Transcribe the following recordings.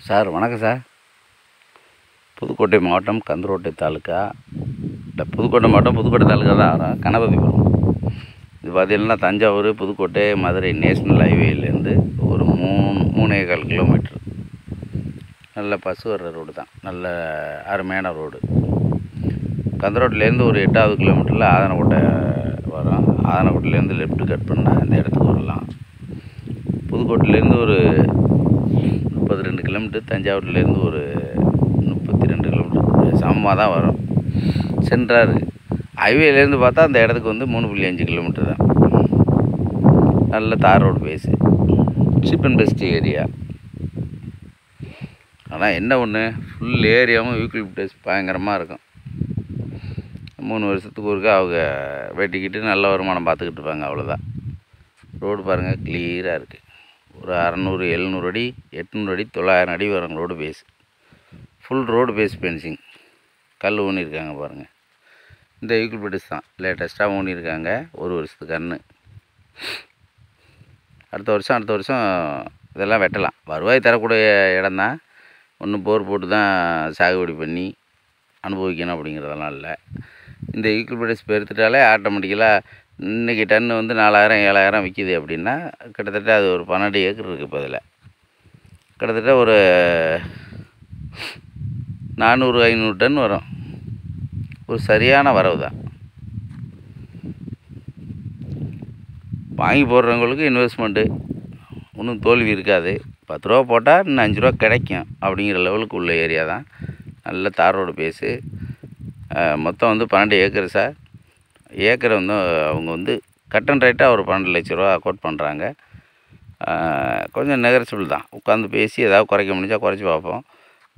Sir வணக்கம் sir. Pudukkottai மாவட்டம் கந்தரோட்டை தாலுக்கா இல்லை புதுக்கோட்டை மாவட்டம் புதுக்கோட்டை தாலுக்கா தான் வரும். கணபதிபுரம். இது பார்த்தீங்கன்னா தஞ்சாவூர் புதுக்கோட்டை மதுரை நேஷ்னல் ஹைவேலேருந்து ஒரு 3.25 கிலோமீட்ரு. நல்ல பஸ் வர்ற ரோடு தான், நல்ல அருமையான ரோடு. கந்தரோட்டிலேருந்து ஒரு 8வது கிலோமீட்டரில் ஆதனக்கோட்டை வரும். ஆதனக்கோட்டையிலேருந்து லெஃப்ட்டு கட் பண்ணால் இந்த இடத்துக்கு வரலாம். புதுக்கோட்டையிலேருந்து ஒரு 32 கிலோமீட்டர், தஞ்சாவூர்லேருந்து ஒரு 32 கிலோமீட்டர் சமமாக தான் வரும். சென்றாக இருக்குது. ஹைவேலேருந்து பார்த்தா அந்த இடத்துக்கு வந்து 3.5 கிலோமீட்டர் தான். நல்ல தார் road face, cheap and best area. ஆனால் என்ன ஒன்று, ஃபுல் ஏரியாவும் யூக்கலிப்டஸ் பயங்கரமாக இருக்கும். 3 வருஷத்துக்கு ஒருக்கா அவங்க வெட்டிக்கிட்டு நல்ல வருமானம் பார்த்துக்கிட்டு இருப்பாங்க, அவ்வளோதான். ரோடு பாருங்கள், கிளியராக இருக்குது. ஒரு 600, 700 அடி, 800 அடி, 900 அடி வரும் road face. Full road face fencing. கல் ஊனியிருக்காங்க பாருங்கள். இந்த யூக்கலிப்டஸ் தான் லேட்டஸ்ட்டாக ஊனியிருக்காங்க. 1 வருஷத்துக்கு கன்று. அடுத்த வருஷம் இதெல்லாம் வெட்டலாம். வருவாய் தரக்கூடிய இடம் தான். ஒன்றும் போர் போட்டு தான் சாகுபடி பண்ணி அனுபவிக்கணும் அப்படிங்கிறதெல்லாம் இல்லை. இந்த யூக்கலிப்டஸ் பெருத்துட்டாலே ஆட்டோமேட்டிக்கலாக இன்றைக்கி டன்னு வந்து 4000, 7000 விற்கிது அப்படின்னா கிட்டத்தட்ட அது ஒரு 12 ஏக்கர் இருக்குது. இப்போ அதில் கிட்டத்தட்ட ஒரு 400, 500 டன் வரும். ஒரு சரியான வரவு தான். வாங்கி போடுறவங்களுக்கு இன்வெஸ்ட்மெண்ட்டு ஒன்றும் தோல்வி இருக்காது. 10 ரூபா போட்டால் இன்னும் 5 ரூபா கிடைக்கும் அப்படிங்கிற லெவலுக்கு உள்ள ஏரியா தான். நல்ல தார் ரோடு பேஸு. மொத்தம் வந்து 12 ஏக்கர் சார். ஏக்கரை வந்து அவங்க வந்து கட் அண்ட் ரைட்டாக ஒரு 12 லட்ச ரூபா கோட் பண்ணுறாங்க. கொஞ்சம் நெகரசிபிள் தான். உட்காந்து பேசி ஏதாவது குறைக்க முடிஞ்சால் குறைச்சி பார்ப்போம்.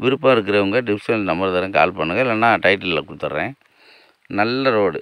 விருப்பம் இருக்கிறவங்க டிஸ்கிரிப்ஷன் நம்பர் தரேன், கால் பண்ணுங்கள். இல்லைன்னா டைட்டிலில் கொடுத்துட்றேன். நல்ல ரோடு.